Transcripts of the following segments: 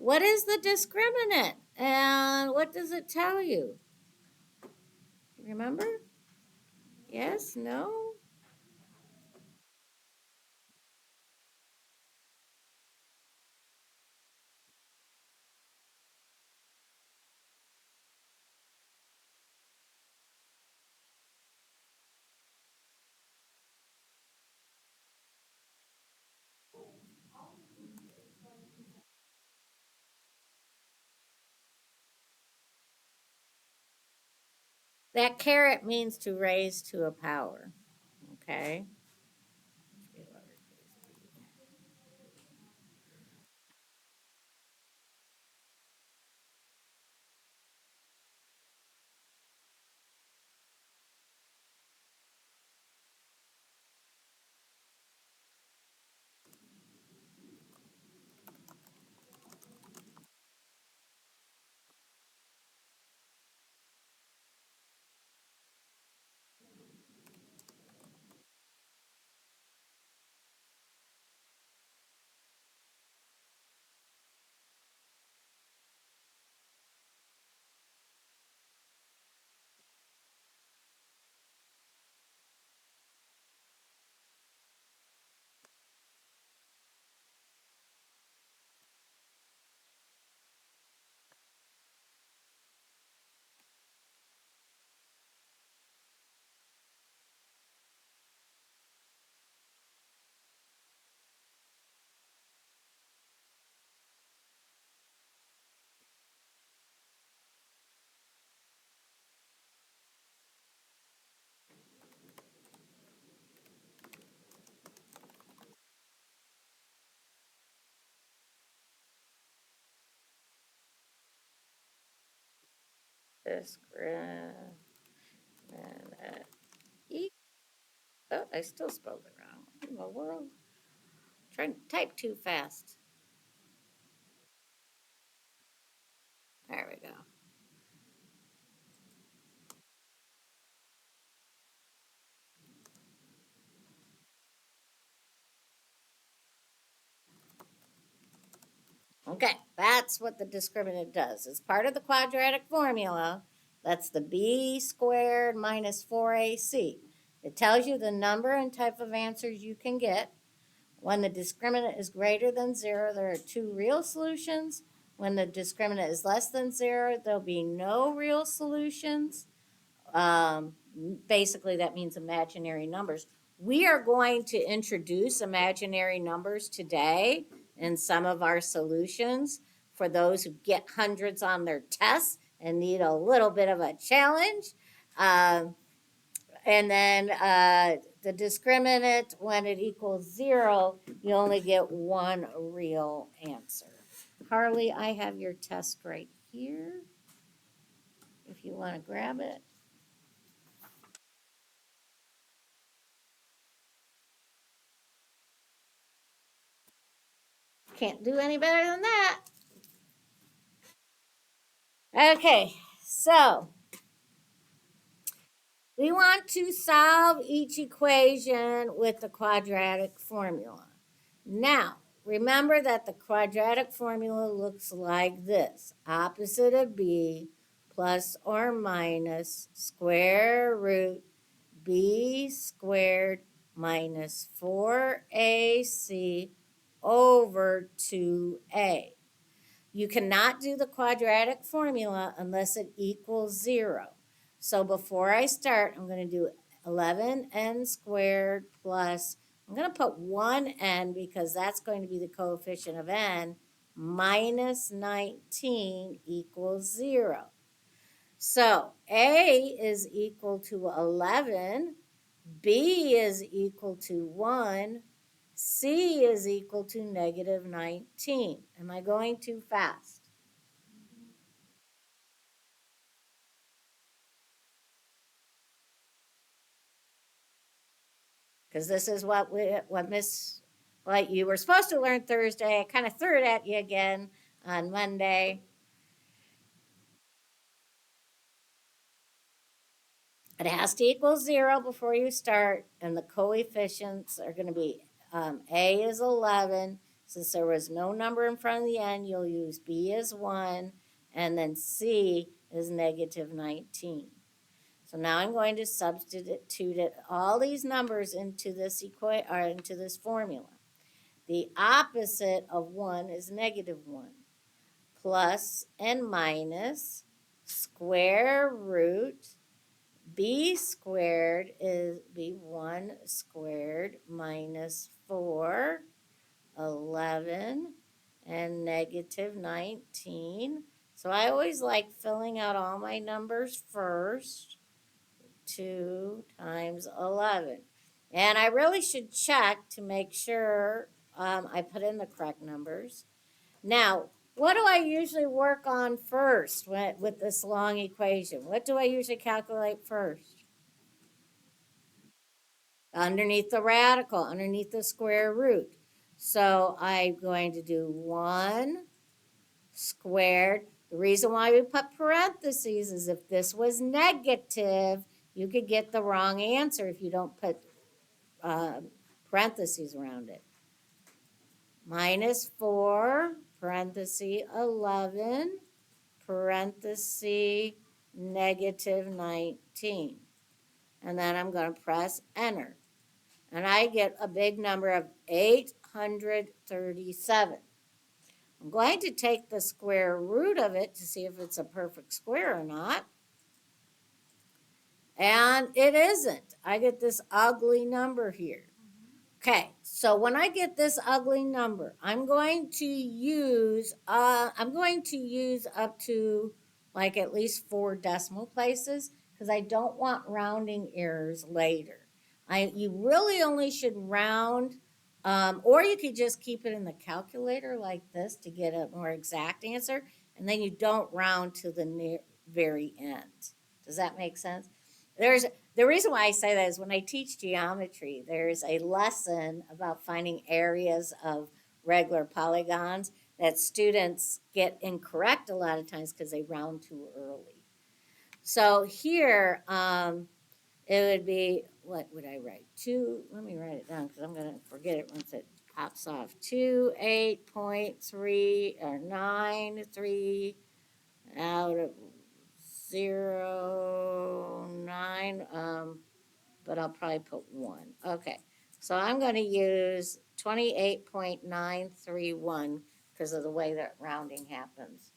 what is the discriminant? And what does it tell you? Remember? Yes? No? That caret means to raise to a power. Okay? Discriminant. Oh, I still spelled it wrong. What in the world? Trying to type too fast. There we go. Okay, that's what the discriminant does. It's part of the quadratic formula. That's the b squared minus 4ac. It tells you the number and type of answers you can get. When the discriminant is greater than 0, there are two real solutions. When the discriminant is less than 0, there'll be no real solutions. Um, Basically, that means imaginary numbers. We are going to introduce imaginary numbers today in some of our solutions for those who get hundreds on their tests and need a little bit of a challenge. Um, and then the discriminant, when it equals 0, you only get one real answer. Harley, I have your test right here if you want to grab it. Can't do any better than that. Okay, so we want to solve each equation with the quadratic formula. Now, remember that the quadratic formula looks like this. Opposite of b plus or minus square root b squared minus 4ac over 2a. You cannot do the quadratic formula unless it equals 0. So before I start, I'm going to do 11n squared plus, I'm going to put 1n because that's going to be the coefficient of n, minus 19 equals 0. So a is equal to 11, b is equal to 1, c is equal to negative 19. Am I going too fast? Because this is what you were supposed to learn Thursday. I kind of threw it at you again on Monday. It has to equal 0 before you start, and the coefficients are going to be a is 11, Since there was no number in front of the n, you'll use b as 1, and then c is negative 19. So now I'm going to substitute all these numbers into this into this formula. The opposite of 1 is negative 1. Plus and minus square root b squared is b1 squared minus 4, 11, and negative 19. So I always like filling out all my numbers first. 2 times 11. And I really should check to make sure I put in the correct numbers. Now, what do I usually work on first with this long equation? What do I usually calculate first? Underneath the radical, underneath the square root. So I'm going to do 1 squared. The reason why we put parentheses is if this was negative, you could get the wrong answer if you don't put parentheses around it. Minus 4, parenthesis 11, parenthesis negative 19. And then I'm going to press enter. And I get a big number of 837. I'm going to take the square root of it to see if it's a perfect square or not. And it isn't. I get this ugly number here. Okay, so when I get this ugly number, I'm going to use up to like at least 4 decimal places because I don't want rounding errors later. You really only should round, or you could just keep it in the calculator like this to get a more exact answer, and then you don't round to the very end. Does that make sense? The reason why I say that is when I teach geometry, there's a lesson about finding areas of regular polygons that students get incorrect a lot of times because they round too early. So here, it would be, what would I write? Let me write it down because I'm going to forget it once it pops off. 28.3 or 9.3 out of 0.9, but I'll probably put 1. Okay, so I'm going to use 28.931 because of the way that rounding happens.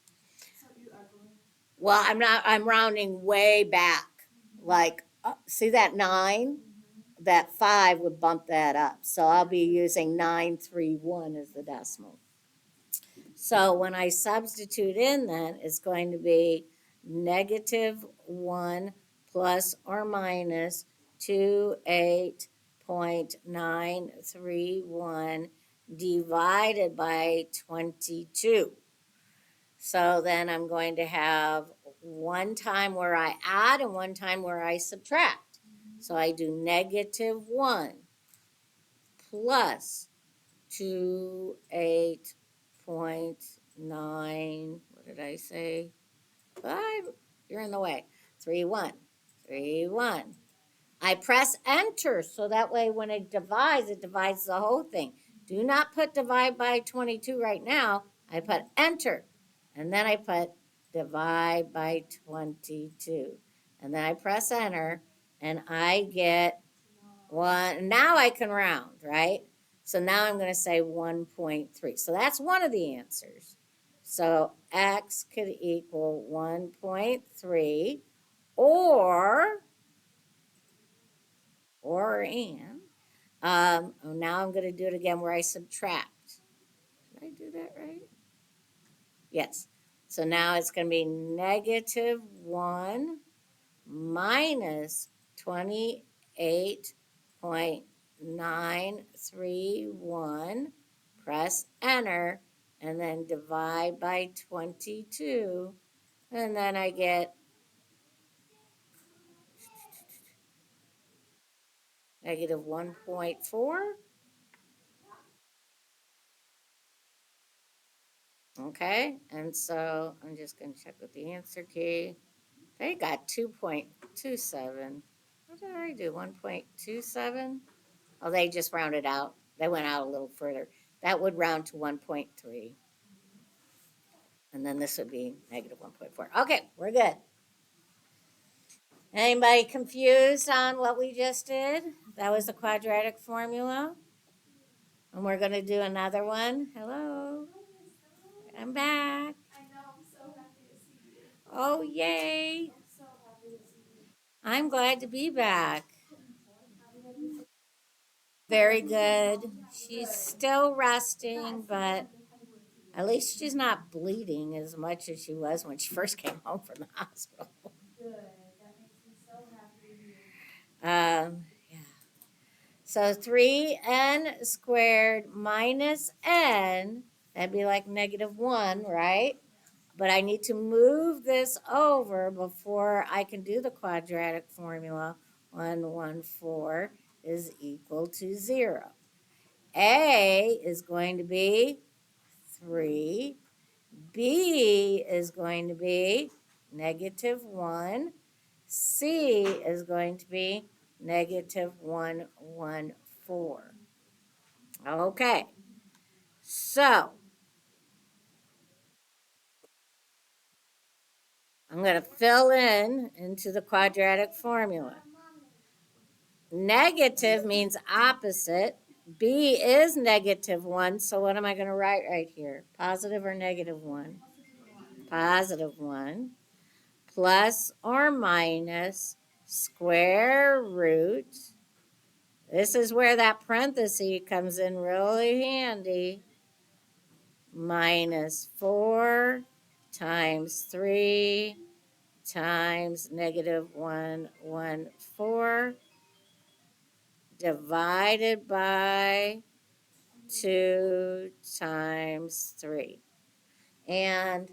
Well, I'm rounding way back. Like, see that 9? That 5 would bump that up. So I'll be using 931 as the decimal. So when I substitute in then, it's going to be negative 1 plus or minus 28.931 divided by 22. So then I'm going to have one time where I add and one time where I subtract. So I do negative 1 plus 28.9, what did I say? 5, you're in the way. 3, 1, 3, 1. I press enter so that way when it divides the whole thing. Do not put divide by 22 right now. I put enter and then I put divide by 22 and then I press enter and I get 1. Now I can round, right? So now I'm going to say 1.3. So that's one of the answers. So x could equal 1.3 or now I'm going to do it again where I subtract. Did I do that right? Yes. So now it's going to be negative 1 minus 28.931. Press enter and then divide by 22. And then I get negative 1.4. Okay, and so I'm just going to check with the answer key. They got 2.27. What did I do? 1.27? Oh, they just rounded out. They went out a little further. That would round to 1.3. And then this would be negative 1.4. Okay, we're good. Anybody confused on what we just did? That was the quadratic formula. And we're going to do another one. Hello. I'm back. I know, I'm so happy to see you. Oh, yay. I'm so happy to see you. I'm glad to be back. Very good. She's still resting, but at least she's not bleeding as much as she was when she first came home from the hospital. Good. That makes me so happy to hear. Yeah. So 3n squared minus n, that'd be like negative 1, right? But I need to move this over before I can do the quadratic formula. 114 is equal to 0. A is going to be 3. B is going to be negative 1. C is going to be negative 114. Okay, so I'm going to fill in into the quadratic formula. Negative means opposite. B is negative 1, so what am I going to write right here? Positive or negative 1? Positive 1. Plus or minus square root. This is where that parenthesis comes in really handy. Minus 4 times 3 times negative 114 divided by 2 times 3. And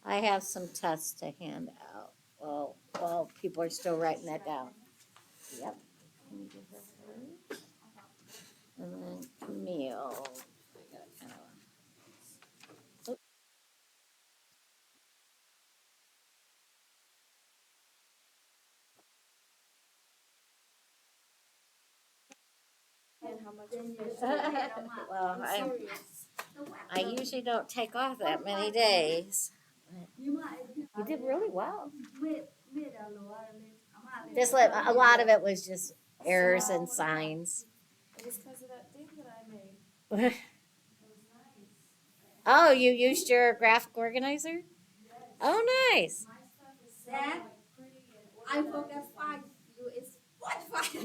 I have some tests to hand out. Well, people are still writing that down. Yep. Can you give her hers? And then Camille. I got kind of And how much is well, I'm serious. I usually don't take off that many days. You did really well. Just a lot of it was just errors and signs. It was because of that thing that I made. It was nice. Oh, you used your graphic organizer? Oh, nice. My stuff is so like pretty and I forgot 5. You is what 5?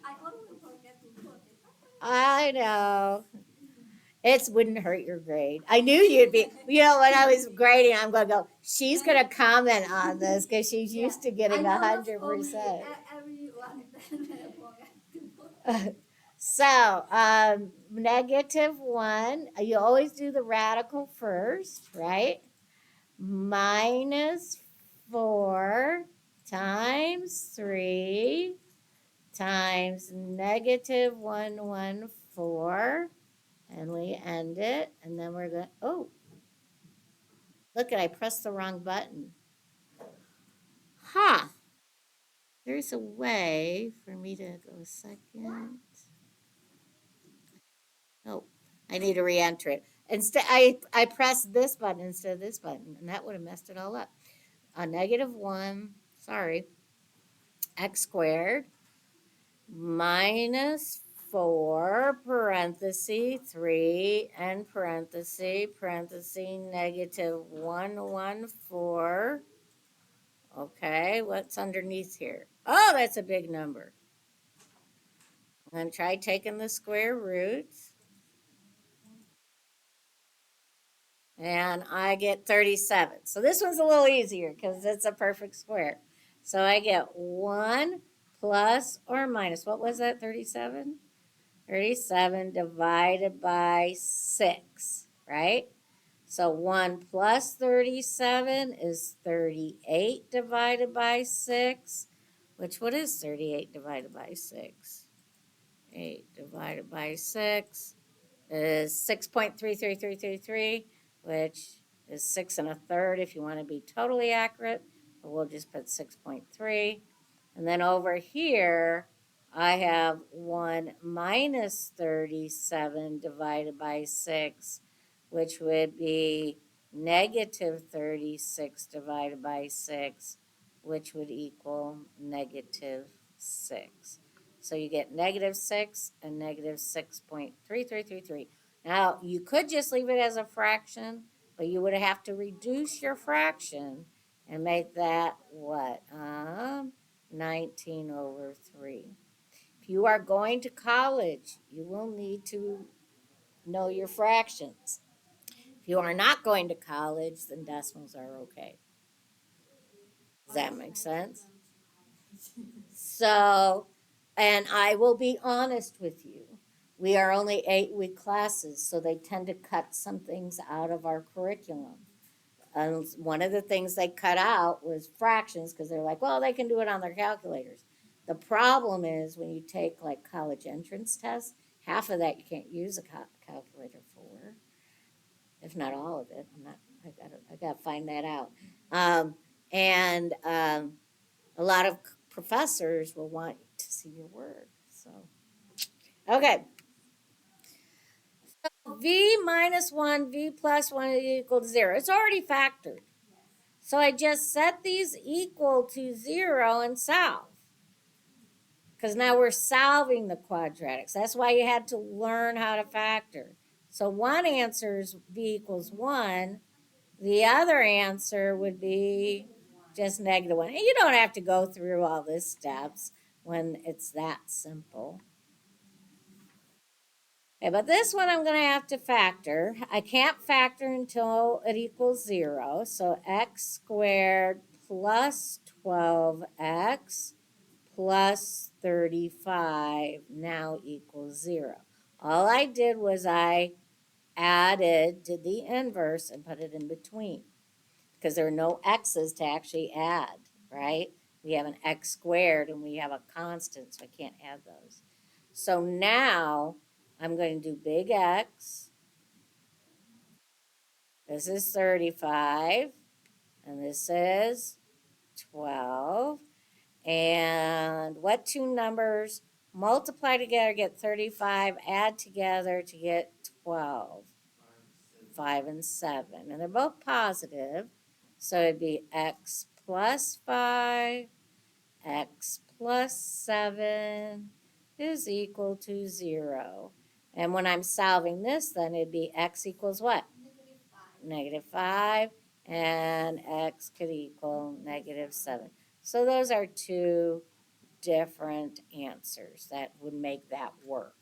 I always forget to put it. I know. It wouldn't hurt your grade. I knew you'd be, when I was grading, I'm going to go, she's going to comment on this because she's used to getting 100%. Everyone forget to put. So, negative 1, you always do the radical first, right? Minus 4 times 3 times negative 114. And we end it, and then we're going, oh, look, I pressed the wrong button. Ha! There's a way for me to go second. Nope, I need to re-enter it. Instead, I pressed this button instead of this button, and that would have messed it all up. A negative 1, sorry, x squared minus 4 parenthesis 3 and parenthesis negative 114. Okay, what's underneath here? Oh, that's a big number. I'm going to try taking the square roots. And I get 37. So this one's a little easier because it's a perfect square. So I get 1 plus or minus, what was that, 37? 37 divided by 6, right? So 1 plus 37 is 38 divided by 6, which what is 38 divided by 6? 8 divided by 6 is 6.33333, which is 6 1/3 if you want to be totally accurate, but we'll just put 6.3. And then over here, I have 1 minus 37 divided by 6, which would be negative 36 divided by 6, which would equal negative 6. So you get negative 6 and negative 6.3333. Now, you could just leave it as a fraction, but you would have to reduce your fraction and make that what? 19 over 3. If you are going to college, you will need to know your fractions. If you are not going to college, then decimals are okay. Does that make sense? So, and I will be honest with you. We are only 8-week classes, so they tend to cut some things out of our curriculum. One of the things they cut out was fractions because they're like, well, they can do it on their calculators. The problem is when you take like college entrance tests, half of that you can't use a calculator for, if not all of it. I gotta find that out. And a lot of professors will want to see your work. So, okay. V minus 1, V plus 1 equals 0. It's already factored. So I just set these equal to 0 and solve. Because now we're solving the quadratics. That's why you had to learn how to factor. So one answer is V equals 1. The other answer would be just negative 1. And you don't have to go through all these steps when it's that simple. Okay, but this one I'm going to have to factor. I can't factor until it equals 0. So x squared plus 12x plus 35 now equals 0. All I did was I did the inverse and put it in between because there are no x's to actually add, right? We have an x squared and we have a constant, so I can't add those. So now I'm going to do big X. This is 35, and this is 12. And what two numbers multiply together get 35, add together to get 12? 5 and 7. And they're both positive. So it'd be x plus 5, x plus 7 is equal to 0. And when I'm solving this, then it'd be x equals what? Negative 5. And x could equal negative 7. So those are two different answers that would make that work.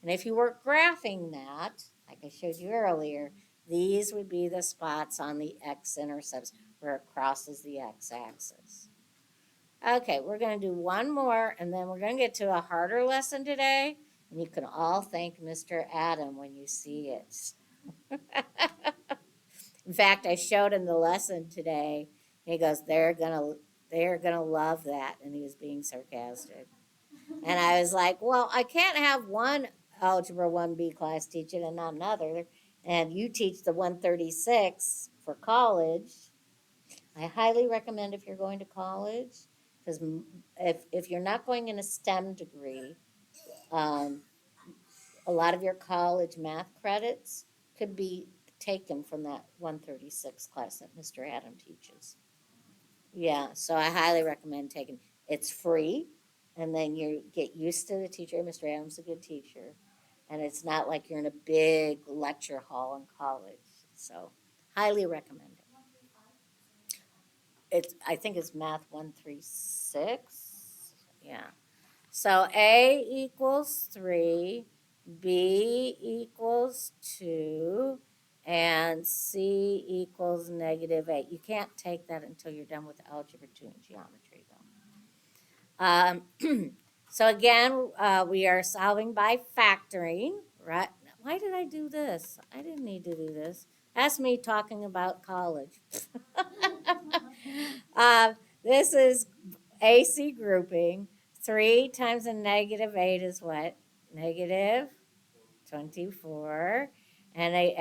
And if you were graphing that, like I showed you earlier, these would be the spots on the x-intercepts where it crosses the x-axis. Okay, we're going to do one more, and then we're going to get to a harder lesson today, and you can all thank Mr. Adam when you see it. In fact, I showed him the lesson today. He goes, they're gonna love that, and he was being sarcastic. And I was like, well, I can't have one Algebra 1B class teach it and not another. And you teach the 136 for college. I highly recommend if you're going to college, because if you're not going in a STEM degree, um, a lot of your college math credits could be taken from that 136 class that Mr. Adam teaches. Yeah, so I highly recommend taking. It's free, and then you get used to the teacher. Mr. Adams is a good teacher, and it's not like you're in a big lecture hall in college. So, highly recommend it. I think it's Math 136. Yeah. So A equals 3, B equals 2, and C equals negative 8. You can't take that until you're done with algebra 2 and geometry, though. So again, we are solving by factoring, right? Why did I do this? I didn't need to do this. That's me talking about college. This is AC grouping. 3 times a negative 8 is what? Negative 24. And they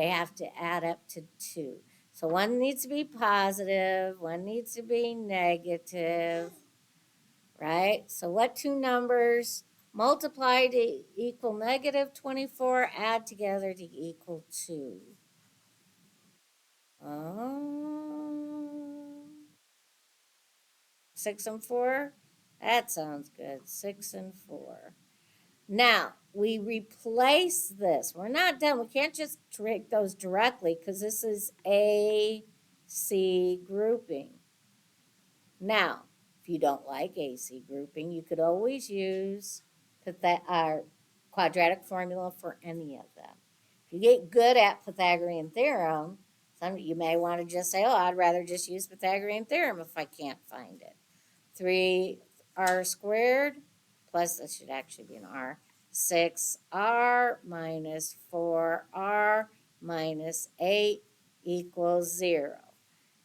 have to add up to 2. So one needs to be positive, one needs to be negative, right? So what two numbers multiply to equal negative 24, add together to equal 2? Um, 6 and 4? That sounds good. 6 and 4. Now, we replace this. We're not done. We can't just take those directly because this is A, C grouping. Now, if you don't like AC grouping, you could always use our quadratic formula for any of them. If you get good at Pythagorean theorem, you may want to just say, oh, I'd rather just use Pythagorean theorem if I can't find it. 3r squared plus, this should actually be an r, 6r minus 4r minus 8 equals 0.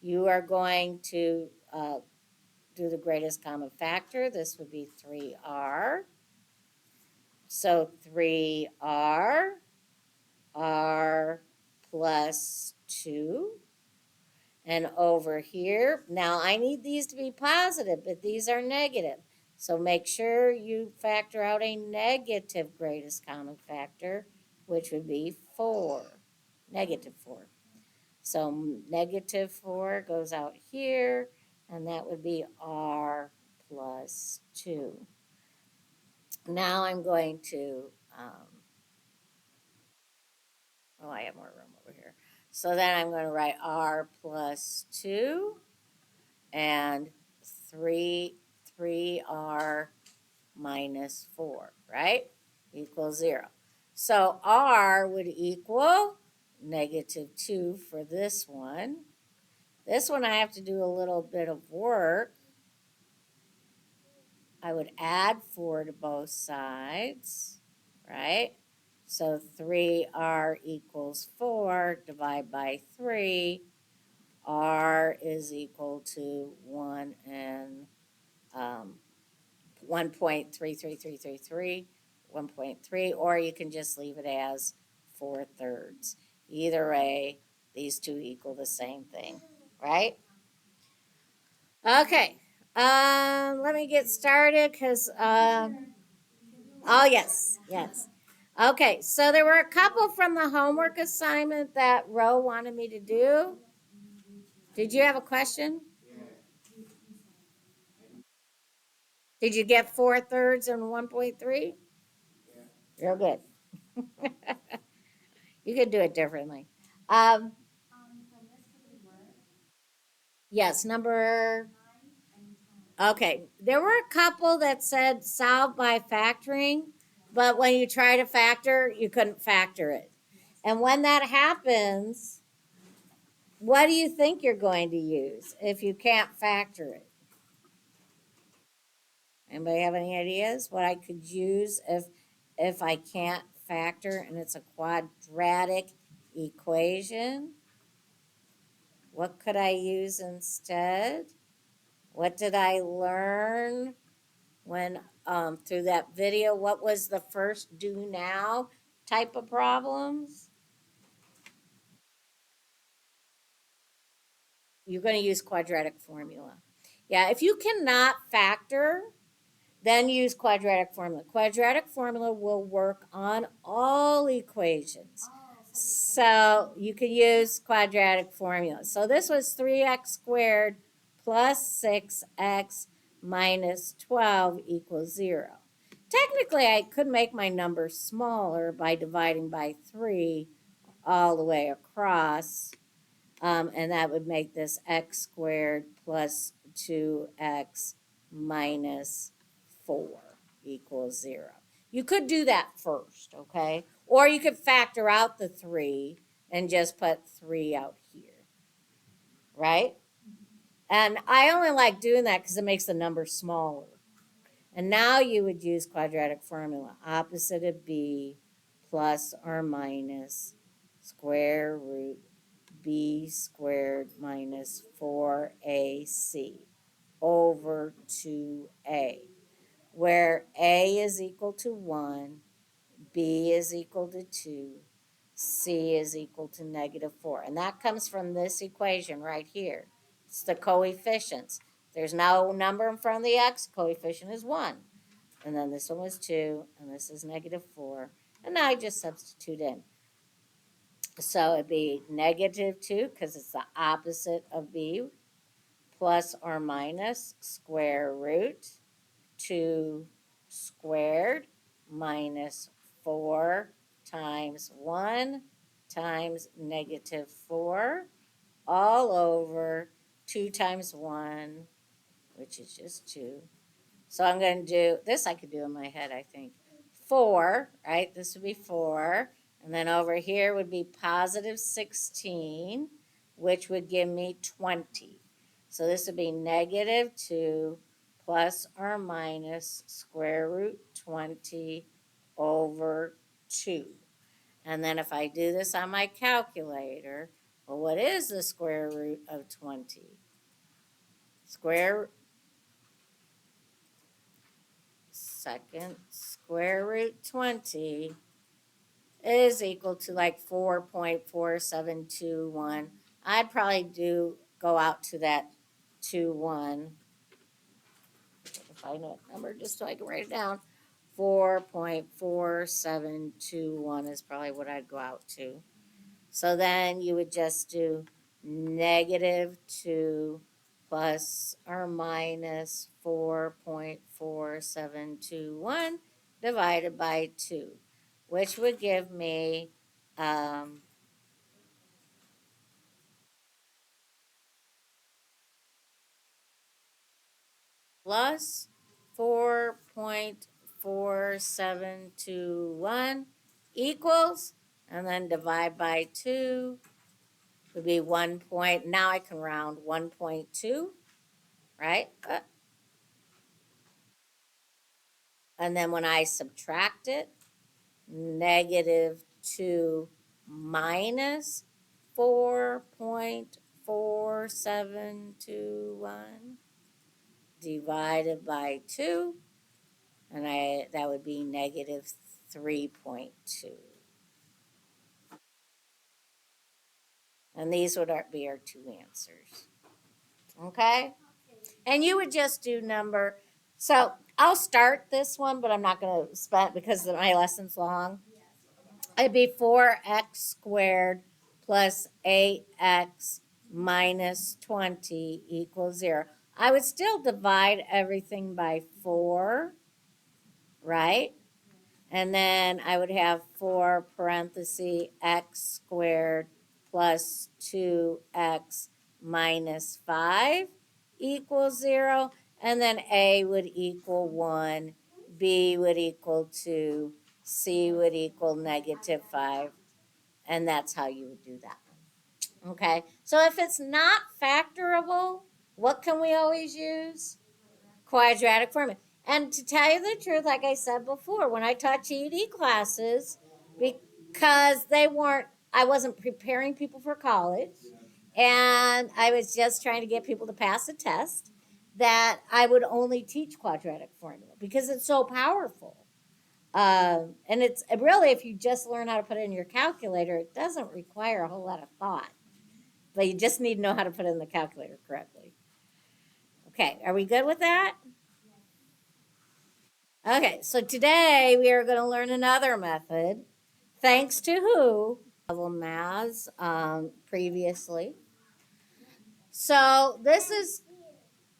You are going to do the greatest common factor. This would be 3r. So 3r, r plus 2. And over here, now I need these to be positive, but these are negative. So make sure you factor out a negative greatest common factor, which would be 4, negative 4. So negative 4 goes out here, and that would be r plus 2. Now I'm going to, oh, I have more room over here. So then I'm going to write r plus 2 and 3r minus 4, right? Equals 0. So r would equal negative 2 for this one. This one I have to do a little bit of work. I would add 4 to both sides, right? So 3r equals 4, divide by 3. R is equal to 1 and 1.33333, 1.3, or you can just leave it as 4/3. Either way, these two equal the same thing, right? Okay, let me get started because, oh, yes, yes. Okay, so there were a couple from the homework assignment that Ro wanted me to do. Did you have a question? Did you get 4/3 and 1.3? Real good. You could do it differently. Um, yes, number. Okay, there were a couple that said solve by factoring, but when you try to factor, you couldn't factor it. And when that happens, what do you think you're going to use if you can't factor it? Anybody have any ideas what I could use if I can't factor and it's a quadratic equation? What could I use instead? What did I learn when through that video? What was the first do now type of problems? You're going to use quadratic formula. Yeah, if you cannot factor, then use quadratic formula. Quadratic formula will work on all equations. So you could use quadratic formula. So this was 3x squared plus 6x minus 12 equals 0. Technically, I could make my number smaller by dividing by 3 all the way across. And that would make this x squared plus 2x minus 4 equals 0. You could do that first, okay? Or you could factor out the 3 and just put 3 out here, right? And I only like doing that because it makes the number smaller. And now you would use quadratic formula. Opposite of b plus or minus square root b squared minus 4ac over 2a, where a is equal to 1, b is equal to 2, c is equal to negative 4. And that comes from this equation right here. It's the coefficients. There's no number in front of the x, coefficient is 1. And then this one was 2, and this is -4. And now I just substitute in. So it'd be -2, because it's the opposite of b, plus or minus square root 2 squared minus 4 times 1 times -4 all over 2 times 1, which is just 2. So I'm going to do this, I could do in my head, I think. 4, right? This would be 4. And then over here would be positive 16, which would give me 20. So this would be -2 plus or minus square root 20 over 2. And then if I do this on my calculator, well, what is the square root of 20? Square root 20 is equal to like 4.4721. I'd probably go out to that 2-1. If I know a number just so I can write it down. 4.4721 is probably what I'd go out to. So then you would just do -2 plus or minus 4.4721 divided by 2, which would give me plus 4.4721 equals, and then divide by 2 would be 1 point. Now I can round 1.2, right? And then when I subtract it, -2 minus 4.4721 divided by 2, and that would be -3.2. And these would be our two answers. Okay? And you would just do number. So I'll start this one, but I'm not going to spend because my lesson's long. It'd be 4x squared plus 8x minus 20 equals 0. I would still divide everything by 4, right? And then I would have 4 parenthesis x squared plus 2x minus 5 equals 0. And then a would equal 1, b would equal 2, c would equal -5. And that's how you would do that one. Okay, so if it's not factorable, what can we always use? Quadratic formula. And to tell you the truth, like I said before, when I taught GED classes, because I wasn't preparing people for college, and I was just trying to get people to pass a test, that I would only teach quadratic formula because it's so powerful. And it's really, if you just learn how to put it in your calculator, it doesn't require a whole lot of thought, but you just need to know how to put it in the calculator correctly. Okay, are we good with that? Okay, so today we are going to learn another method, thanks to who? Level Maths previously. So this is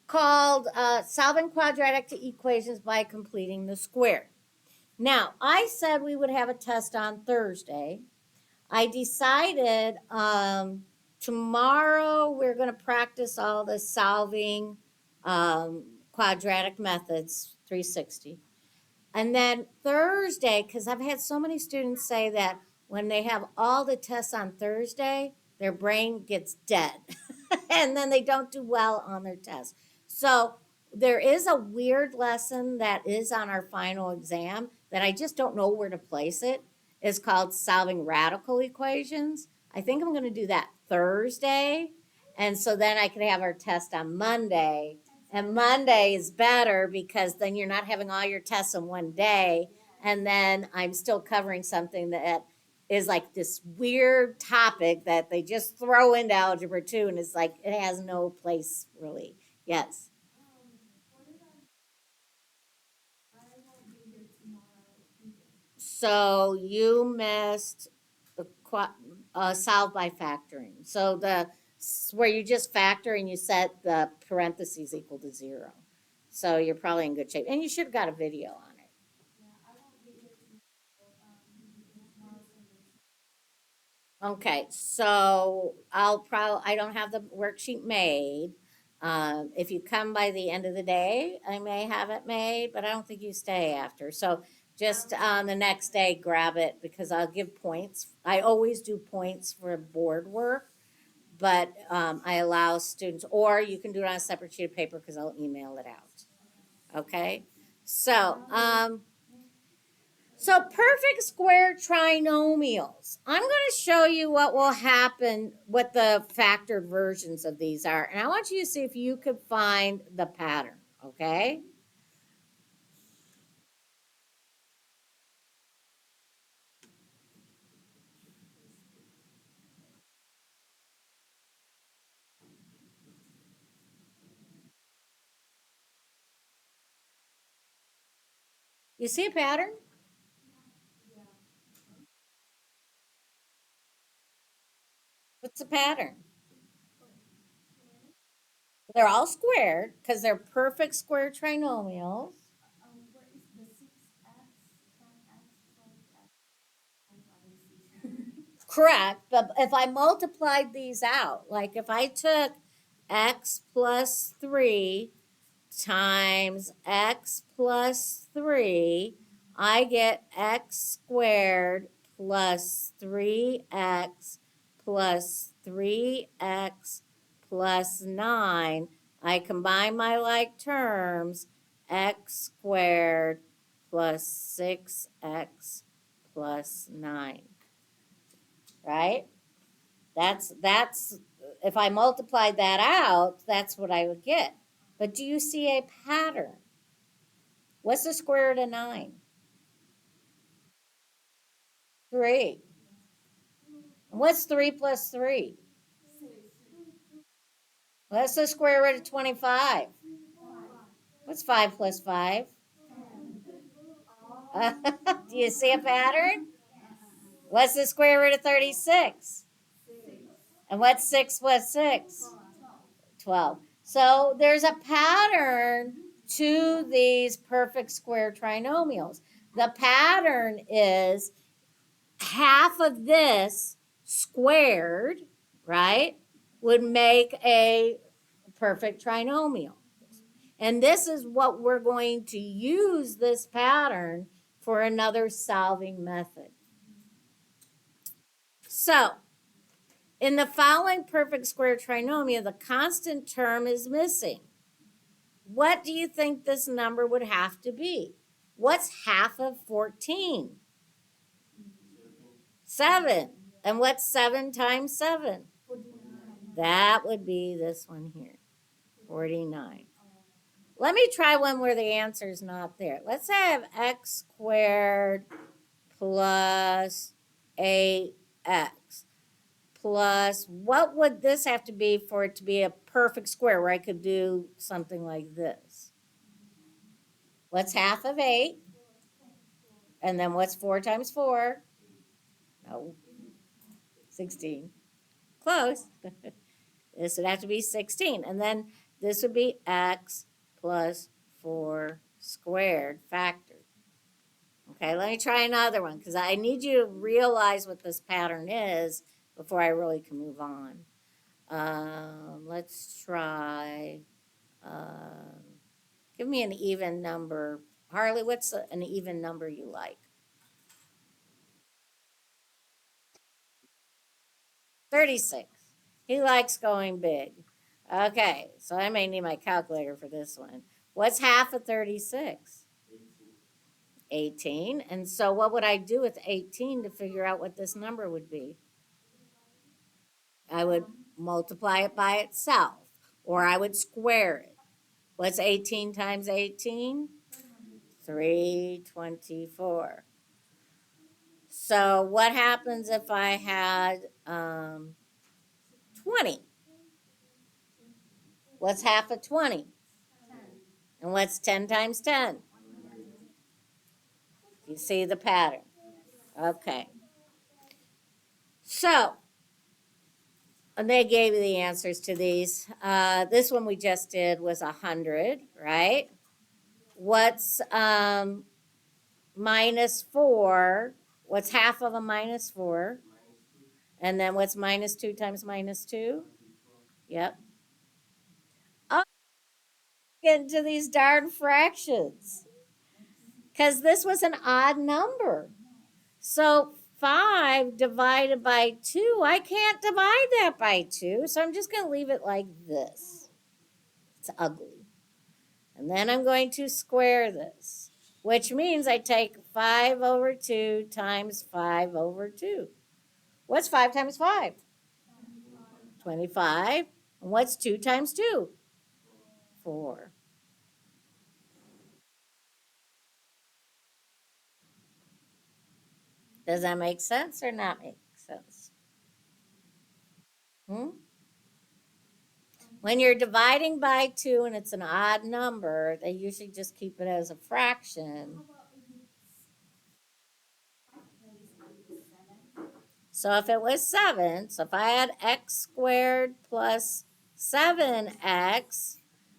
called solving quadratic equations by completing the square. Now, I said we would have a test on Thursday. I decided tomorrow we're going to practice all the solving quadratic methods, 360. And then Thursday, because I've had so many students say that when they have all the tests on Thursday, their brain gets dead and then they don't do well on their tests. So there is a weird lesson that is on our final exam that I just don't know where to place it. It's called solving radical equations. I think I'm going to do that Thursday. And so then I can have our test on Monday. And Monday is better because then you're not having all your tests in one day. And then I'm still covering something that is like this weird topic that they just throw into Algebra 2. And it's like, it has no place really. Yes. So you missed the solve by factoring. So where you just factor and you set the parentheses equal to 0. So you're probably in good shape. And you should have got a video on it. Okay, so I don't have the worksheet made. If you come by the end of the day, I may have it made, but I don't think you stay after. So just on the next day, grab it because I'll give points. I always do points for board work, but I allow students, or you can do it on a separate sheet of paper because I'll email it out. Okay, so so perfect square trinomials. I'm going to show you what will happen, what the factored versions of these are. And I want you to see if you could find the pattern, okay? You see a pattern? What's the pattern? They're all squared because they're perfect square trinomials. Correct, but if I multiplied these out, like if I took x plus 3 times x plus 3, I get x squared plus 3x plus 3x plus 9. I combine my like terms, x squared plus 6x plus 9. Right? That's if I multiplied that out, that's what I would get. But do you see a pattern? What's the square root of 9? 3. And what's 3 plus 3? What's the square root of 25? What's 5 plus 5? Do you see a pattern? What's the square root of 36? And what's 6 plus 6? 12. So there's a pattern to these perfect square trinomials. The pattern is half of this squared, right, would make a perfect trinomial. And this is what we're going to use this pattern for another solving method. So, in the following perfect square trinomial, the constant term is missing. What do you think this number would have to be? What's half of 14? 7. And what's 7 times 7? That would be this one here, 49. Let me try one where the answer is not there. Let's say I have x squared plus 8x plus, what would this have to be for it to be a perfect square where I could do something like this? What's half of 8? And then what's 4 times 4? No, 16. Close. This would have to be 16. And then this would be x plus 4 squared factored. Okay, let me try another one because I need you to realize what this pattern is before I really can move on. Let's try, give me an even number. Harley, what's an even number you like? 36. He likes going big. Okay, so I may need my calculator for this one. What's half of 36? 18. And so what would I do with 18 to figure out what this number would be? I would multiply it by itself, or I would square it. What's 18 times 18? 324. So what happens if I had 20? What's half of 20? And what's 10 times 10? You see the pattern. Okay. So, and they gave you the answers to these. This one we just did was 100, right? What's minus 4? What's half of a minus 4? And then what's minus 2 times minus 2? Yep. Oh, get into these darn fractions. Because this was an odd number. So 5 divided by 2, I can't divide that by 2. So I'm just going to leave it like this. It's ugly. And then I'm going to square this, which means I take 5 over 2 times 5 over 2. What's 5 times 5? 25. And what's 2 times 2? 4. Does that make sense or not make sense? Hmm? When you're dividing by 2 and it's an odd number, they usually just keep it as a fraction. So if it was 7, so if I had x squared plus 7x,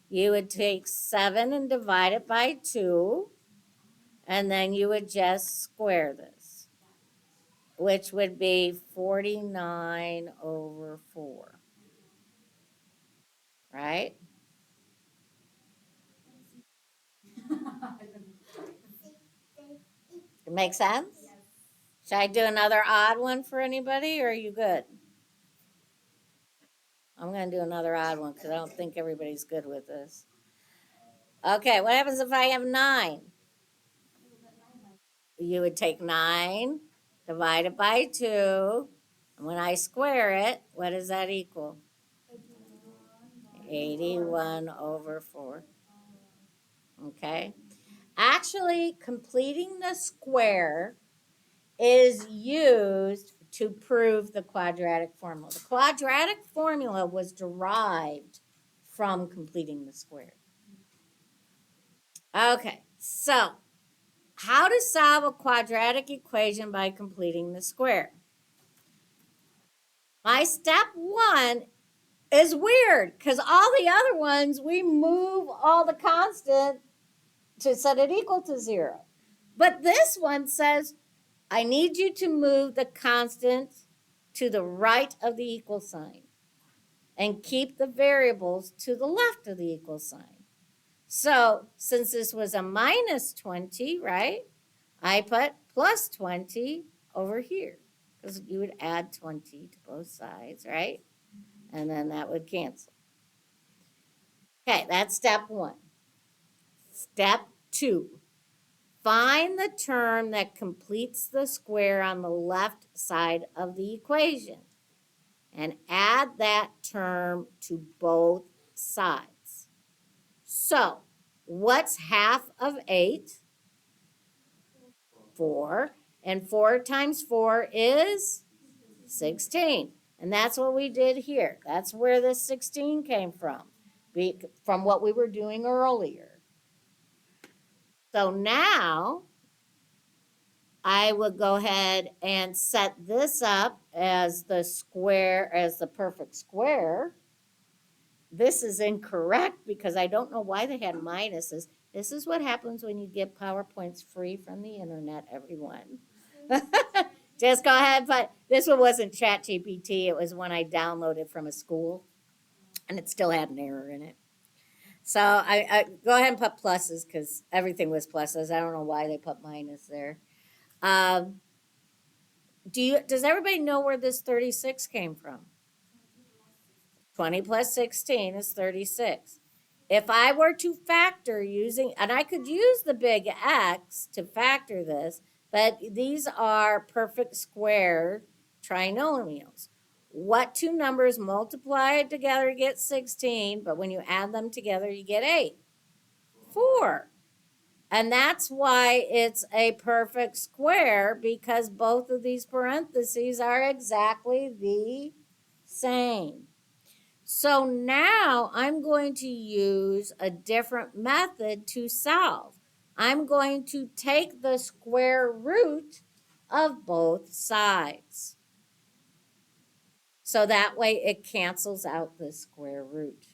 you would take 7 and divide it by 2, and then you would just square this, which would be 49 over 4, right? It makes sense? Should I do another odd one for anybody, or are you good? I'm going to do another odd one because I don't think everybody's good with this. Okay, what happens if I have 9? You would take 9, divide it by 2, and when I square it, what does that equal? 81 over 4. Okay? Actually, completing the square is used to prove the quadratic formula. The quadratic formula was derived from completing the square. Okay, so how to solve a quadratic equation by completing the square. My step 1 is weird because all the other ones, we move all the constant to set it equal to 0. But this one says, I need you to move the constant to the right of the equal sign and keep the variables to the left of the equal sign. So since this was a minus 20, right, I put plus 20 over here because you would add 20 to both sides, right? And then that would cancel. Okay, that's step 1. Step 2. Find the term that completes the square on the left side of the equation and add that term to both sides. So, what's half of 8? 4. And 4 times 4 is 16. And that's what we did here. That's where this 16 came from what we were doing earlier. So now I would go ahead and set this up as the square, as the perfect square. This is incorrect because I don't know why they had minuses. This is what happens when you get PowerPoints free from the internet, everyone. Just go ahead, but this one wasn't ChatGPT. It was one I downloaded from a school, and it still had an error in it. So I go ahead and put pluses because everything was pluses. I don't know why they put minus there. Does everybody know where this 36 came from? 20 plus 16 is 36. If I were to factor using, and I could use the big X to factor this, but these are perfect square trinomials. What two numbers multiplied together get 16, but when you add them together, you get 8? 4. And that's why it's a perfect square, because both of these parentheses are exactly the same. So now I'm going to use a different method to solve. I'm going to take the square root of both sides. So that way it cancels out the square root.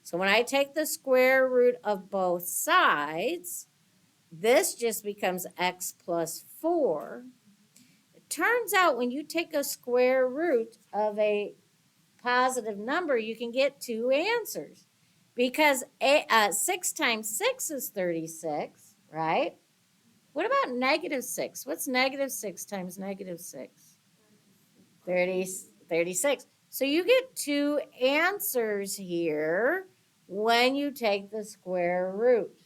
So when I take the square root of both sides, this just becomes x plus 4. It turns out when you take a square root of a positive number, you can get two answers because 6 times 6 is 36, right? What about negative 6? What's negative 6 times negative 6? 36. So you get two answers here when you take the square root.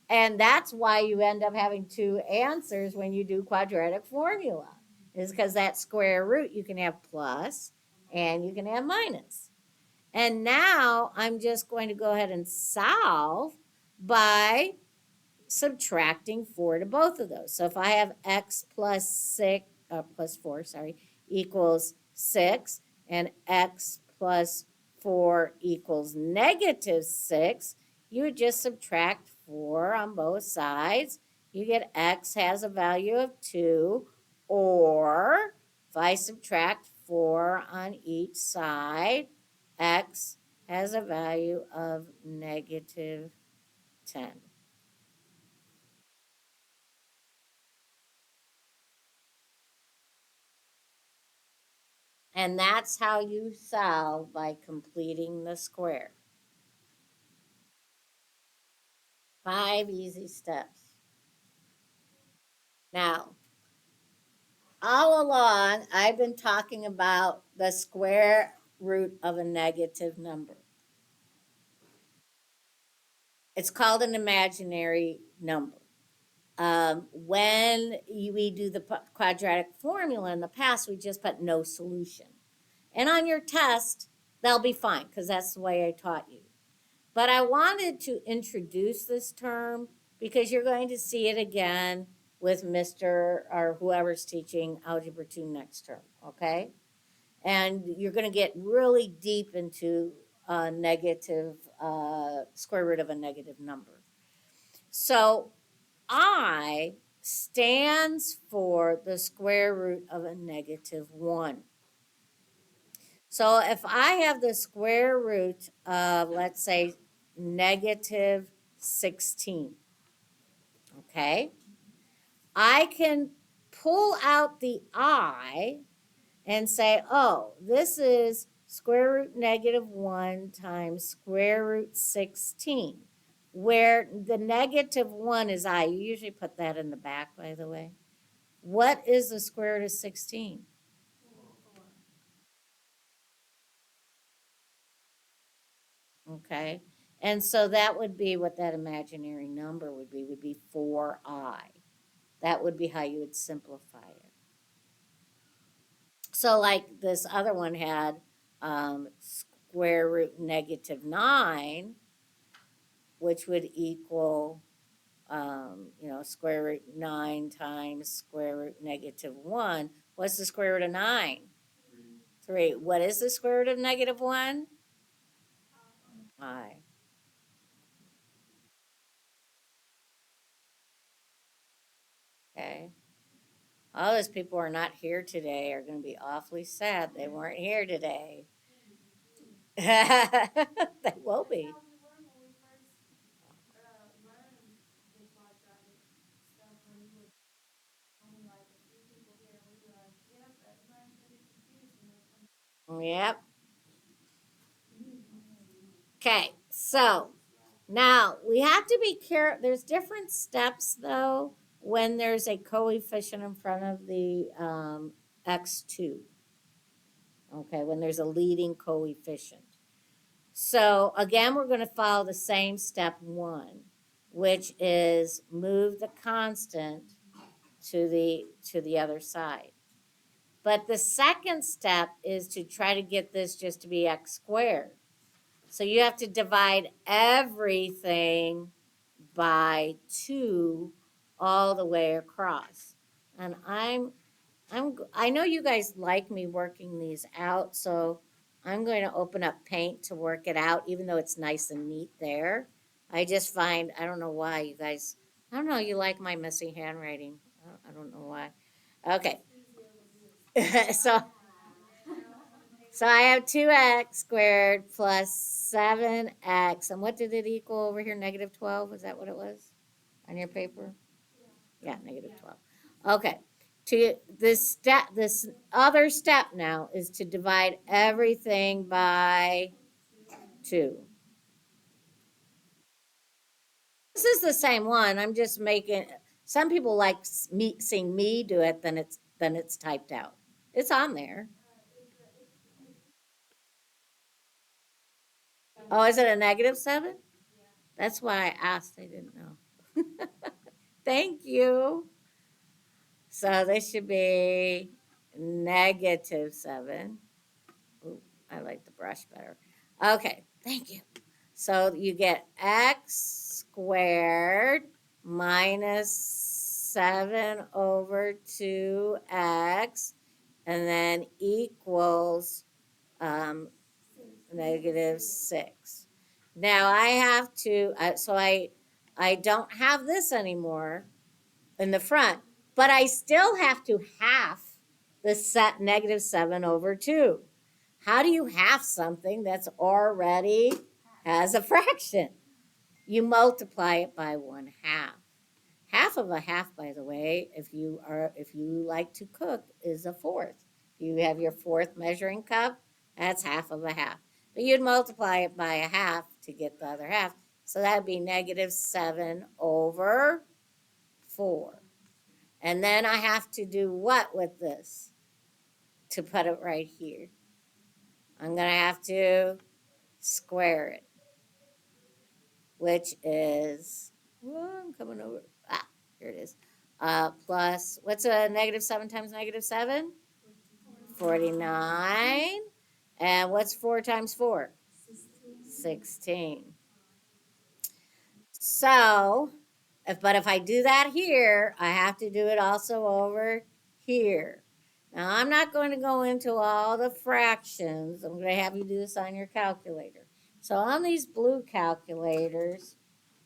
And that's why you end up having two answers when you do quadratic formula, is because that square root you can have plus and you can have minus. And now I'm just going to go ahead and solve by subtracting 4 to both of those. So if I have x plus 6, plus 4, sorry, equals 6, and x plus 4 equals negative 6, you would just subtract 4 on both sides. You get x has a value of 2, or if I subtract 4 on each side, x has a value of negative 10. And that's how you solve by completing the square. 5 easy steps. Now, all along, I've been talking about the square root of a negative number. It's called an imaginary number. When we do the quadratic formula in the past, we just put no solution. And on your test, they'll be fine because that's the way I taught you. But I wanted to introduce this term because you're going to see it again with Mr. or whoever's teaching Algebra 2 next term, okay? And you're going to get really deep into a negative, square root of a negative number. So I stands for the square root of a negative 1. So if I have the square root of, let's say, negative 16, okay, I can pull out the I and say, oh, this is square root negative 1 times square root 16, where the negative 1 is I. You usually put that in the back, by the way. What is the square root of 16? Okay. And so that would be what that imaginary number would be 4i. That would be how you would simplify it. So like this other one had square root negative 9, which would equal, square root 9 times square root negative 1. What's the square root of 9? 3. What is the square root of negative 1? I. Okay. All those people who are not here today are going to be awfully sad they weren't here today. They will be. Yep. Okay, so now we have to be careful. There's different steps though when there's a coefficient in front of the x2. Okay, when there's a leading coefficient. So again, we're going to follow the same step 1, which is move the constant to the other side. But the second step is to try to get this just to be x squared. So you have to divide everything by 2 all the way across. And I know you guys like me working these out, so I'm going to open up Paint to work it out, even though it's nice and neat there. I just find, I don't know why you guys, I don't know, you like my messy handwriting. I don't know why. Okay. so so I have 2x squared plus 7x. And what did it equal over here? Negative 12? Was that what it was on your paper? Yeah, negative 12. Okay. This other step now is to divide everything by 2. This is the same one. I'm just making, some people like seeing me do it, then it's typed out. It's on there. Oh, is it a negative 7? That's why I asked. I didn't know. Thank you. So this should be negative 7. Ooh, I like the brush better. Okay, thank you. So you get x squared minus 7 over 2x, and then equals um, negative 6. Now I have to, I don't have this anymore in the front, but I still have to half the set negative 7 over 2. How do you half something that's already has a fraction? You multiply it by 1/2. Half of a half, by the way, if you like to cook, is a fourth. If you have your fourth measuring cup, that's half of a half. But you'd multiply it by a half to get the other half. So that'd be negative 7 over 4. And then I have to do what with this to put it right here? I'm going to have to square it, which is, well, I'm coming over. Ah, here it is. Plus, what's a negative 7 times negative 7? 49. And what's 4 times 4? 16. So, but if I do that here, I have to do it also over here. Now, I'm not going to go into all the fractions. I'm going to have you do this on your calculator. So on these blue calculators,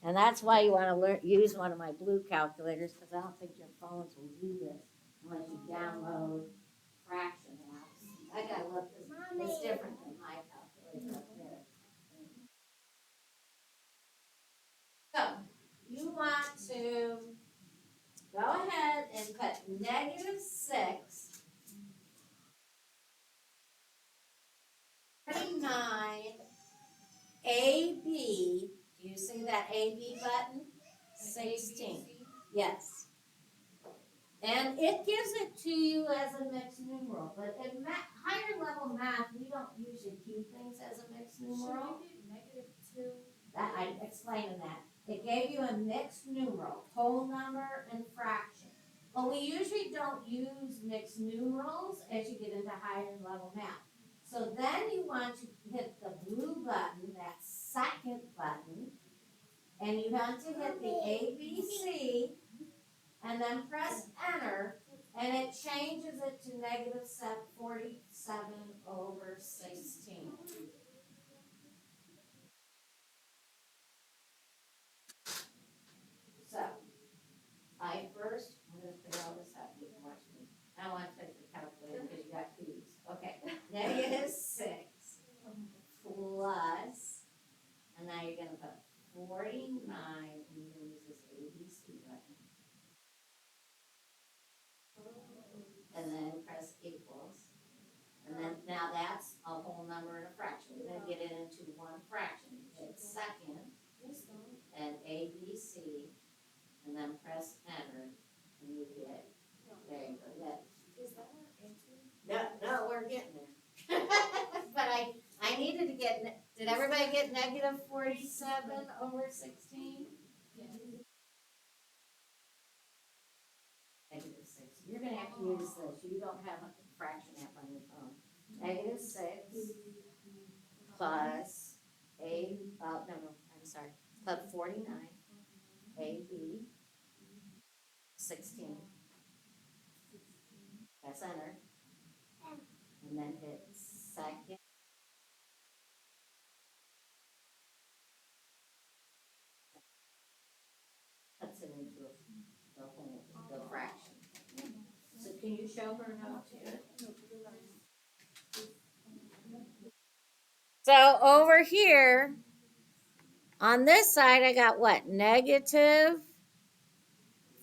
and that's why you want to use one of my blue calculators, because I don't think your phones will do this unless you download fraction apps. I got to look. It's different than my calculator up there. So you want to go ahead and put negative 6, 39, AB. Do you see that AB button? 16. Yes. And it gives it to you as a mixed numeral. But in higher level math, we don't usually keep things as a mixed numeral. Should we do -2? That I'm explaining that. It gave you a mixed numeral, whole number and fraction. But we usually don't use mixed numerals as you get into higher level math. So then you want to hit the blue button, that second button, and you want to hit the ABC and then press enter, and it changes it to negative 47 over 16. So I'm gonna figure all this out. You can watch me. I don't want to take the calculator because you got P's. Okay. Negative 6 plus, and now you're gonna put 49, and you're gonna use this ABC button. And then press equals. And then now that's a whole number and a fraction. We're gonna get it into one fraction. Hit second and ABC, and then press enter, and you get, there you go. That Is that our answer? No, we're getting there. But I needed to get, did everybody get negative 47 over 16? Yeah. Negative 6. You're gonna have to use this. You don't have a fraction app on your phone. Negative 6 plus no, I'm sorry. Plus 49, AB, 16. Press enter. And then hit second. Cuts it into the whole, the fraction. So can Can you show her how to do it? So over here, on this side, I got what? Negative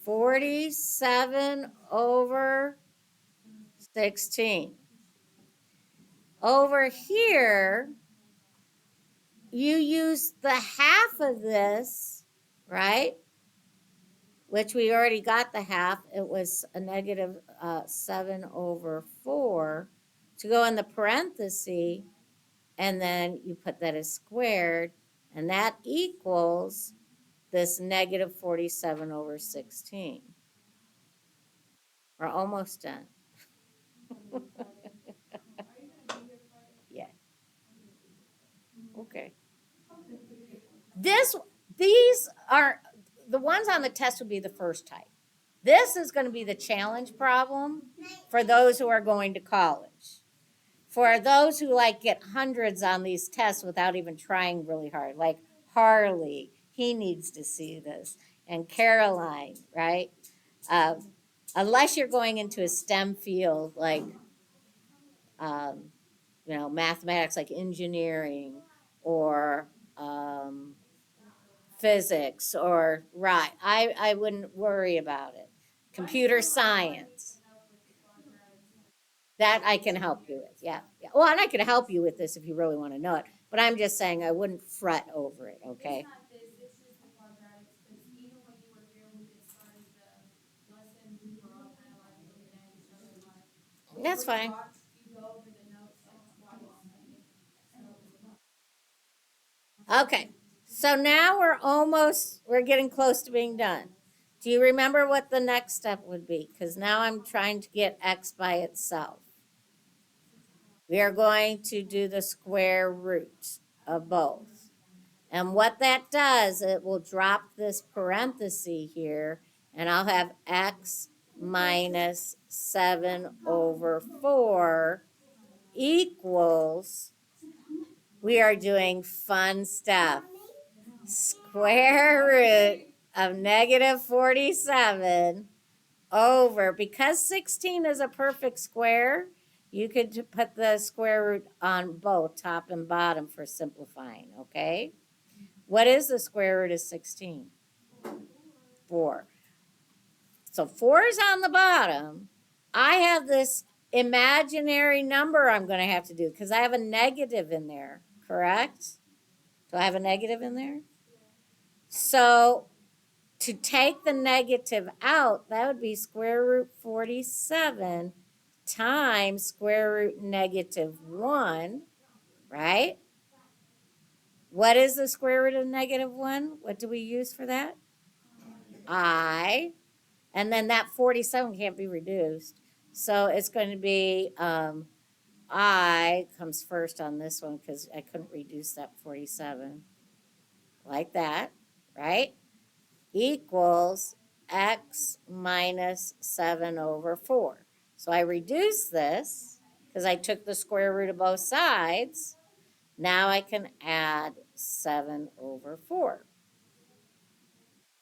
47 over 16. Over here, you use the half of this, right? Which we already got the half. It was a negative 7 over 4 to go in the parenthesis, and then you put that as squared, and that equals this negative 47 over 16. We're almost done. Yeah. Okay. These are the ones on the test would be the first type. This is going to be the challenge problem for those who are going to college. For those who like get hundreds on these tests without even trying really hard, like Harley, he needs to see this, and Caroline, right? Unless you're going into a STEM field like, mathematics, like engineering or physics, or right, I wouldn't worry about it. Computer science, that I can help you with. Yeah, yeah. Well, and I can help you with this if you really want to know it. But I'm just saying I wouldn't fret over it. Okay. It's not this, it's just the quadratics, because even when you were here, when we just started the lesson, we were all kind of like looking at each other like. That's fine. You go over the notes like twice, I think. Okay. So now we're getting close to being done. Do you remember what the next step would be? Because now I'm trying to get x by itself. We are going to do the square root of both. And what that does, it will drop this parenthesis here, and I'll have x minus 7 over 4 equals, we are doing fun stuff. Square root of negative 47 over, because 16 is a perfect square, you could put the square root on both top and bottom for simplifying, okay? What is the square root of 16? 4. So 4 is on the bottom. I have this imaginary number I'm going to have to do because I have a negative in there, correct? Do I have a negative in there? So to take the negative out, that would be square root 47 times square root negative 1, right? What is the square root of negative 1? What do we use for that? I. And then that 47 can't be reduced. So it's going to be I comes first on this one because I couldn't reduce that 47. Like that, right? Equals x minus 7 over 4. So I reduce this because I took the square root of both sides. Now I can add 7 over 4.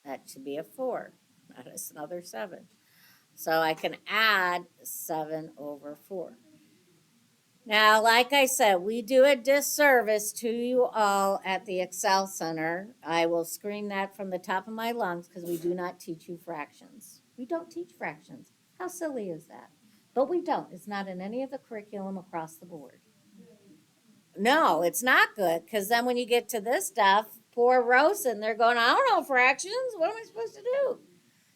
That should be a 4, not another 7. So I can add 7 over 4. Now, like I said, we do a disservice to you all at the Excel Center. I will scream that from the top of my lungs because we do not teach you fractions. We don't teach fractions. How silly is that? But we don't. It's not in any of the curriculum across the board. No, it's not good because then when you get to this stuff, poor Rosen, they're going, I don't know fractions. What am I supposed to do?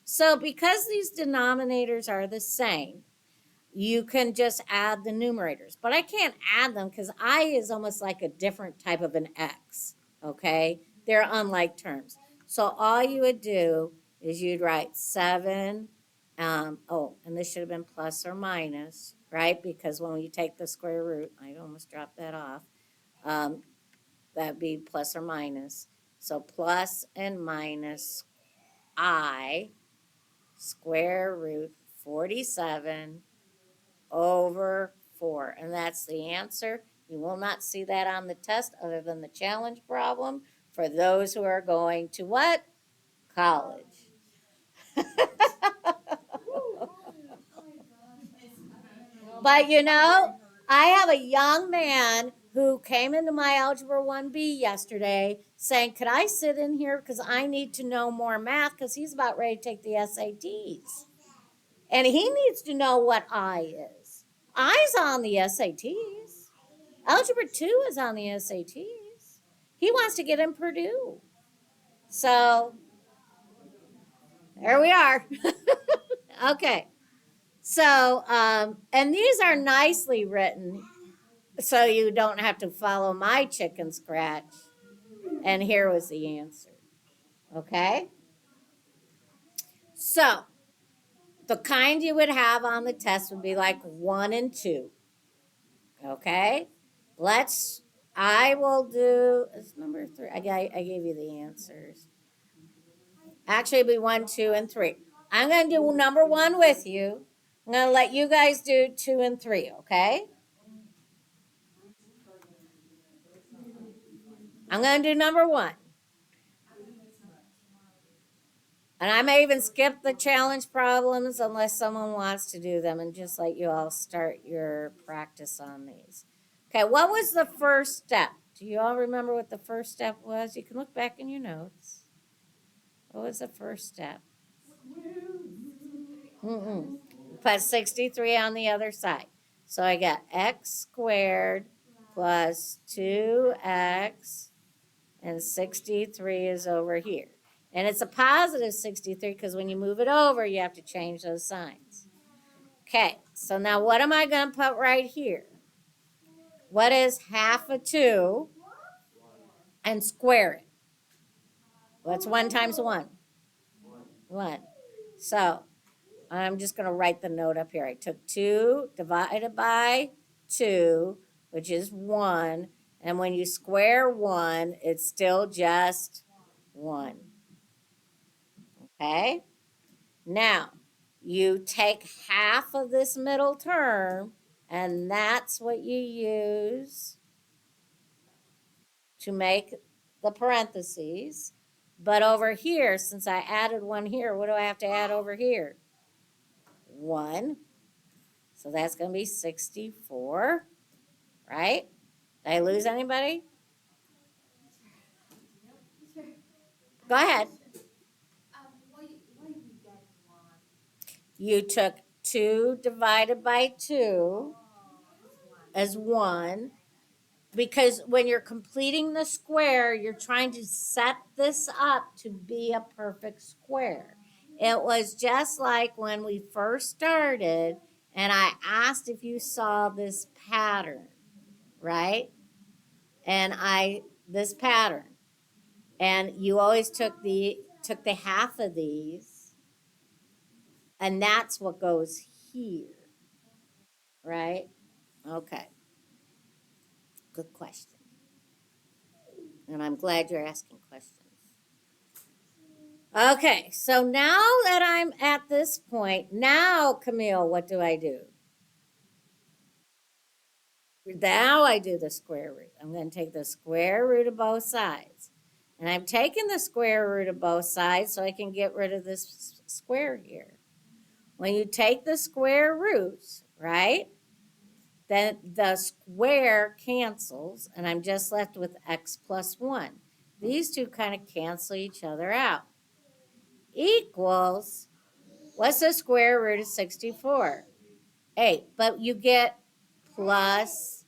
So because these denominators are the same, you can just add the numerators. But I can't add them because I is almost like a different type of an x, okay? They're unlike terms. So all you would do is you'd write 7, and this should have been plus or minus, right? Because when you take the square root, I almost dropped that off, that'd be plus or minus. So plus and minus I square root 47 over 4. And that's the answer. You will not see that on the test other than the challenge problem for those who are going to what? College. But you know, I have a young man who came into my Algebra 1B yesterday saying, could I sit in here because I need to know more math because he's about ready to take the SATs. And he needs to know what I is. I's on the SATs. Algebra 2 is on the SATs. He wants to get in Purdue. So there we are. Okay. So, and these are nicely written so you don't have to follow my chicken scratch. And here was the answer. Okay? So, the kind you would have on the test would be like 1 and 2. Okay? I will do, it's number 3. I gave you the answers. Actually, it'd be 1, 2, and 3. I'm going to do number 1 with you. I'm going to let you guys do 2 and 3, okay? I'm going to do number 1. And I may even skip the challenge problems unless someone wants to do them and just let you all start your practice on these. Okay, what was the first step? Do you all remember what the first step was? You can look back in your notes. What was the first step? Put 63 on the other side. So I got x squared plus 2x, and 63 is over here. And it's a positive 63 because when you move it over, you have to change those signs. Okay, so now what am I going to put right here? What is half of 2 and square it? What's 1 times 1? 1. So I'm just going to write the note up here. I took 2 divided by 2, which is 1. And when you square 1, it's still just 1. Okay? Now, you take half of this middle term, and that's what you use to make the parentheses. But over here, since I added 1 here, what do I have to add over here? 1. So that's going to be 64, right? Did I lose anybody? Go ahead. Why you get 1? You took 2 divided by 2 as 1. Because when you're completing the square, you're trying to set this up to be a perfect square. It was just like when we first started, and I asked if you saw this pattern, right? And this pattern, and you always took the half of these, and that's what goes here, right? Okay, good question, and I'm glad you're asking questions. Okay, so now that I'm at this point, now, Camille, what do I do? Now I do the square root. I'm going to take the square root of both sides. And I'm taking the square root of both sides so I can get rid of this square here. When you take the square roots, right, then the square cancels, and I'm just left with x plus 1. These two kind of cancel each other out. Equals, what's the square root of 64? 8. But you get plus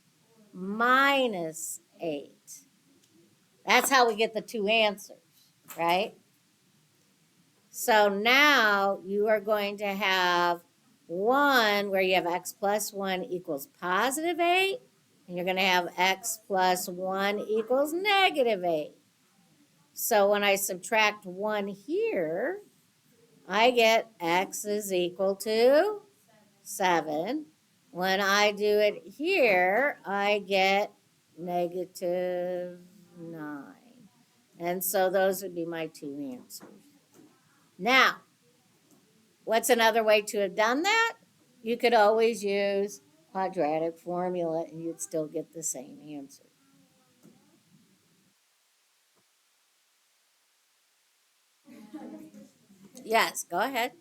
minus 8. That's how we get the two answers, right? So now you are going to have 1 where you have x plus 1 equals positive 8. And you're going to have x plus 1 equals negative 8. So when I subtract 1 here, I get x is equal to 7. When I do it here, I get negative 9. And so those would be my two answers. Now, what's another way to have done that? You could always use quadratic formula and you'd still get the same answer. Yes, go ahead.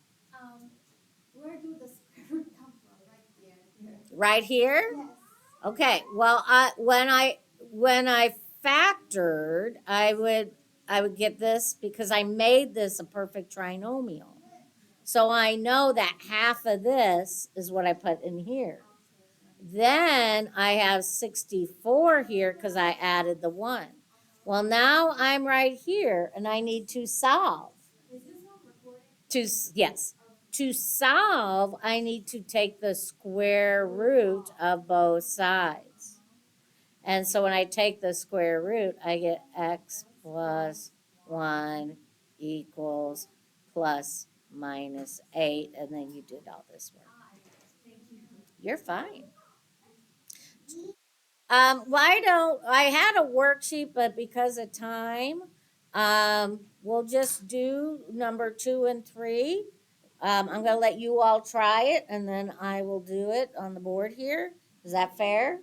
Where do the square root come from? Right there. Right here? Okay, well, when I factored, I would get this because I made this a perfect trinomial. So I know that half of this is what I put in here. Then I have 64 here because I added the 1. Well, now I'm right here and I need to solve. Is this one recorded? Yes. To solve, I need to take the square root of both sides. And so when I take the square root, I get x plus 1 equals plus minus 8, and then you did all this work. You're fine. Why don't I had a worksheet, but because of time, we'll just do number 2 and 3. I'm gonna let you all try it, and then I will do it on the board here. Is that fair?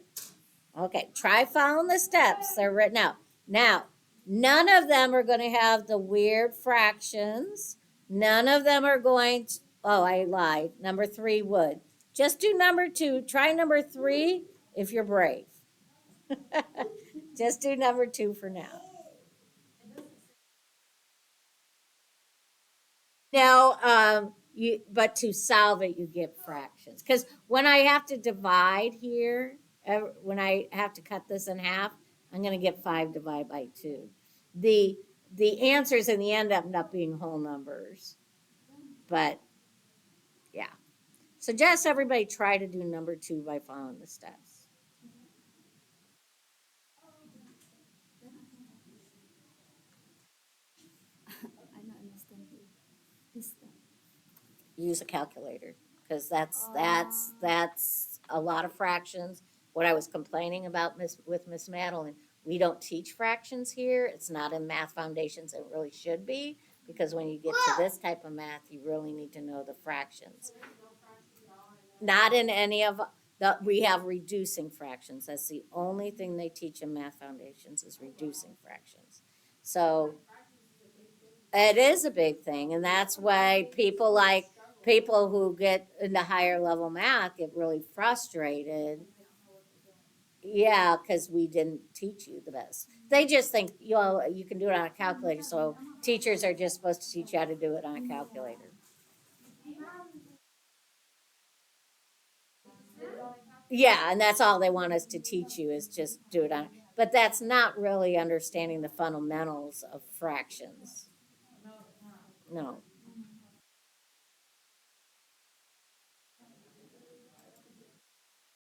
Okay, try following the steps. They're written out. Now, none of them are going to have the weird fractions. None of them are going to, oh, I lied. Number 3 would. Just do number 2. Try number 3 if you're brave. Just do number 2 for now. No, but to solve it, you get fractions. Because when I have to divide here, when I have to cut this in half, I'm going to get 5 divided by 2. The answers in the end end up being whole numbers. But yeah. Suggest everybody try to do number 2 by following the steps. I don't understand this step. Use a calculator because that's a lot of fractions. What I was complaining about with Miss Madeline, we don't teach fractions here. It's not in math foundations. It really should be because when you get to this type of math, you really need to know the fractions. Not in any of we have reducing fractions. That's the only thing they teach in math foundations is reducing fractions. So it is a big thing, and that's why people who get into higher level math get really frustrated. Yeah, because we didn't teach you the best. They just think you can do it on a calculator, so teachers are just supposed to teach you how to do it on a calculator. Yeah, and that's all they want us to teach you is just do it on. But that's not really understanding the fundamentals of fractions. No.